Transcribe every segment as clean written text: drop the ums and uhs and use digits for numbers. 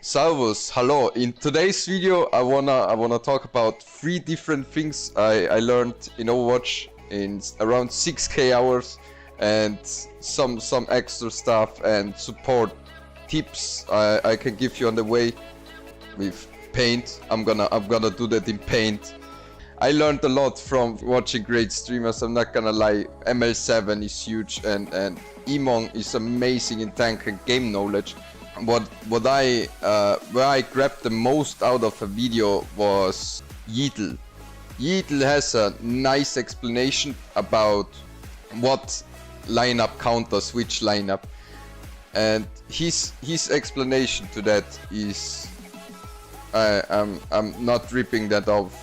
Servus, hello. In today's video, I wanna talk about 3 different things I learned in Overwatch in around 6k hours, and some extra stuff and support tips I can give you on the way with paint. I'm gonna do that in paint. I learned a lot from watching great streamers, I'm not gonna lie. ML7 is huge, and Emong is amazing in tank and game knowledge. Where I grabbed the most out of a video was Yeetle. Yeetle has a nice explanation about what lineup counters which lineup, and his explanation to that is I'm not ripping that off,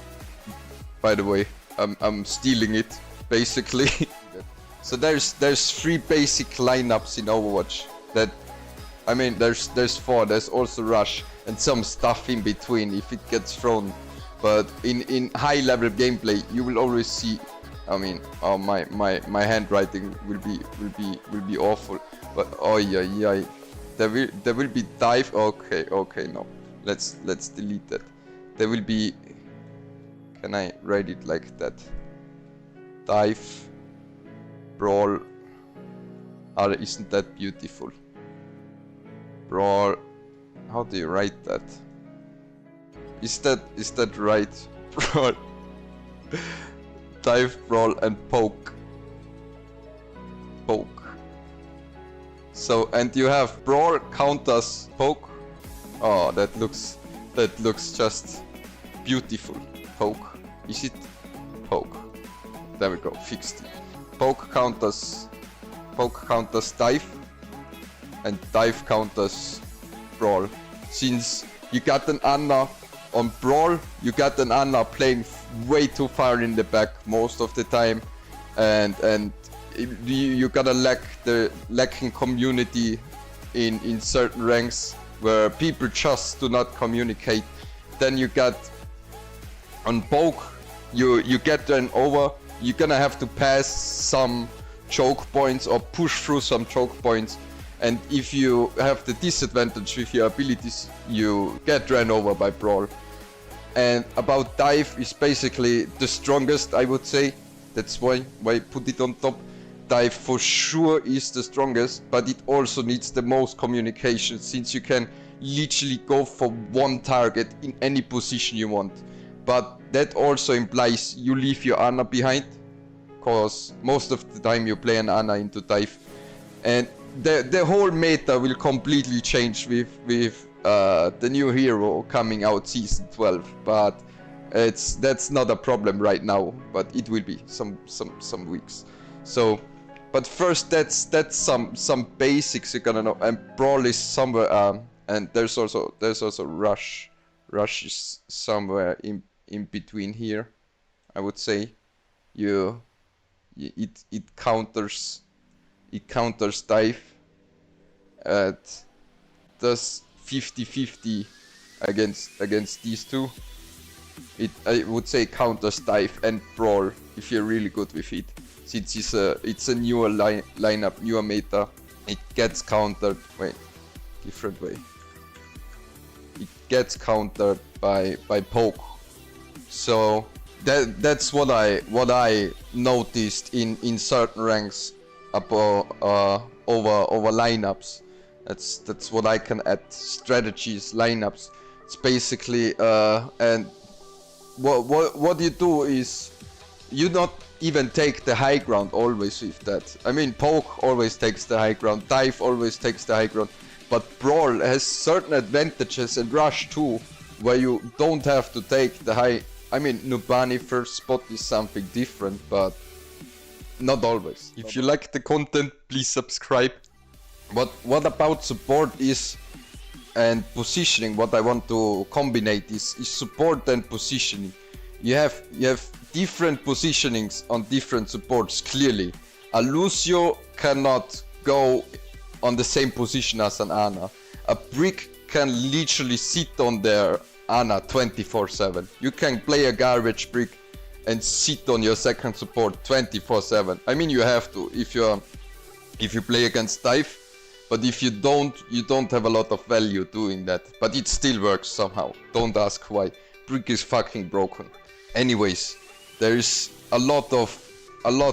by the way. I'm stealing it basically. So there's 3 basic lineups in Overwatch that, I mean, there's 4. There's also Rush and some stuff in between if it gets thrown. But in high level gameplay, you will always see. I mean, oh, my handwriting will be awful. But oh yeah, there will be dive. Okay, no. Let's delete that. There will be. Can I write it like that? Dive, brawl. Isn't that beautiful? Brawl. How do you write that? Is that right? Brawl. Dive, brawl, and poke. Poke. So, and you have brawl counters poke. Oh, that looks just beautiful. Poke. Is it poke? There we go. Fixed it. Poke counters dive, and dive counters brawl. Since you got an Anna on brawl, you got an Anna playing way too far in the back most of the time, and you gotta lacking community in certain ranks where people just do not communicate. Then you got on poke, you get an over, you're gonna have to pass some choke points or push through some choke points, and if you have the disadvantage with your abilities, you get ran over by brawl. And about dive is basically the strongest, I would say. That's why I put it on top. Dive for sure is the strongest, but it also needs the most communication, since you can literally go for one target in any position you want. But that also implies you leave your Ana behind, cause most of the time you play an Ana into dive, and the whole meta will completely change with the new hero coming out season 12. But that's not a problem right now, but it will be some weeks. So, but first that's some basics you're gonna know. And brawl is somewhere, and there's also rush. Rush is somewhere in between here, I would say. It counters dive. It does 50-50 against these two. I would say counters dive and brawl if you're really good with it. Since it's a newer lineup, newer meta, it gets countered. Wait, different way. It gets countered by poke. So that's what I noticed in certain ranks about over lineups. That's what I can add. Strategies, lineups. It's basically and what you do is you not even take the high ground always with that. I mean, poke always takes the high ground, dive always takes the high ground, but brawl has certain advantages, and rush too, where you don't have to take the high. I mean, Nubani first spot is something different, but not always. If you like the content, please subscribe. What about support is, and positioning, what I want to combine is support and positioning. You have different positionings on different supports, clearly. A Lucio cannot go on the same position as an Ana. A Brick can literally sit on their Ana 24/7. You can play a garbage Brick and sit on your second support 24/7. I mean, you have to if you play against dive. But if you don't have a lot of value doing that. But it still works somehow. Don't ask why. Brick is fucking broken. Anyways, there is a lot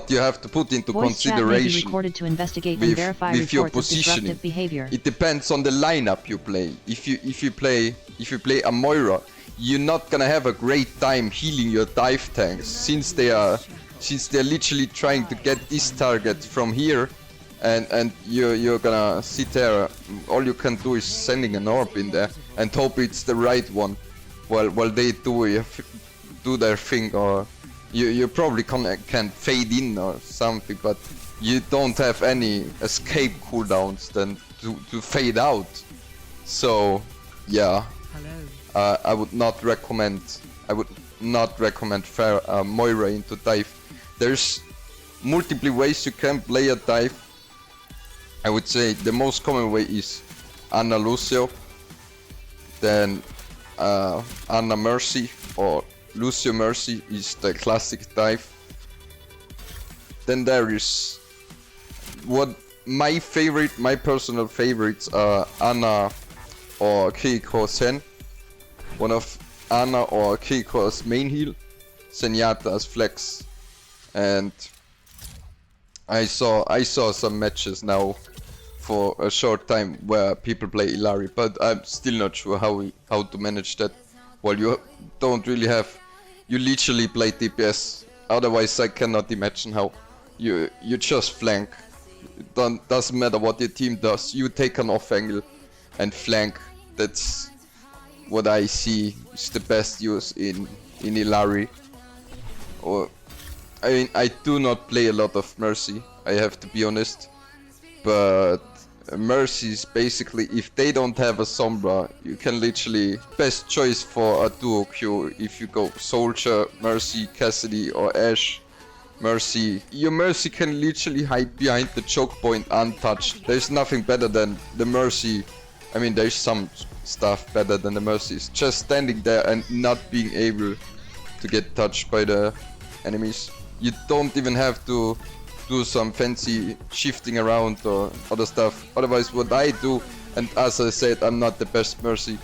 you have to put into consideration to investigate with, and verify with your reports of positioning. disruptive behavior. It depends on the lineup you play. If you play a Moira, you're not gonna have a great time healing your dive tanks since they're literally trying to get this target from here, and you're gonna sit there. All you can do is sending an orb in there and hope it's the right one, while they do their thing, or you probably can fade in or something, but you don't have any escape cooldowns then to fade out. So yeah, I would not recommend Moira into dive. There's multiple ways you can play a dive. I would say the most common way is Ana Lucio, then Ana Mercy, or Lucio Mercy is the classic dive. Then there is what my personal favorites are Ana or Keiko Sen. One of Ana or Keiko's main heal, Zenyatta as flex, and I saw some matches now for a short time where people play Illari, but I'm still not sure how to manage that. Well, you don't really have, you literally play DPS. Otherwise, I cannot imagine how you just flank. It doesn't matter what your team does. You take an off angle and flank. That's what I see is the best use in Illari. Or I mean, I do not play a lot of Mercy, I have to be honest. But Mercy is basically, if they don't have a Sombra, you can literally, best choice for a duo queue if you go Soldier, Mercy, Cassidy, or Ashe, Mercy. Your Mercy can literally hide behind the choke point untouched. There's nothing better than the Mercy. I mean, there's some stuff better than the Mercy. It's just standing there and not being able to get touched by the enemies. You don't even have to do some fancy shifting around or other stuff. Otherwise, what I do, and as I said, I'm not the best Mercy,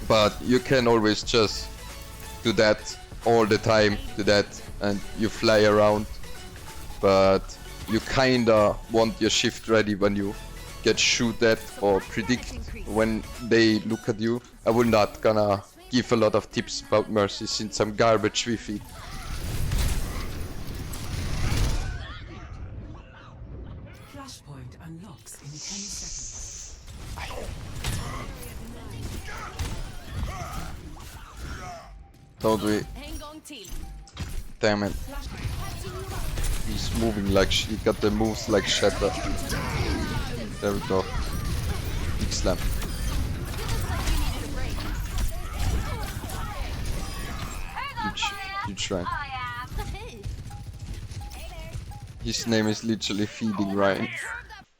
but you can always just do that all the time, and you fly around. But you kinda want your shift ready when you get shoot at or predict when they look at you. I will not gonna give a lot of tips about Mercy since I'm garbage with it. Flashpoint unlocks in 10 seconds. Don't we? Damn it. He's moving like he got the moves like Shatter. There we go. Big slam. Huge rank. His name is literally Feeding Ryan.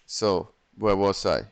So, where was I?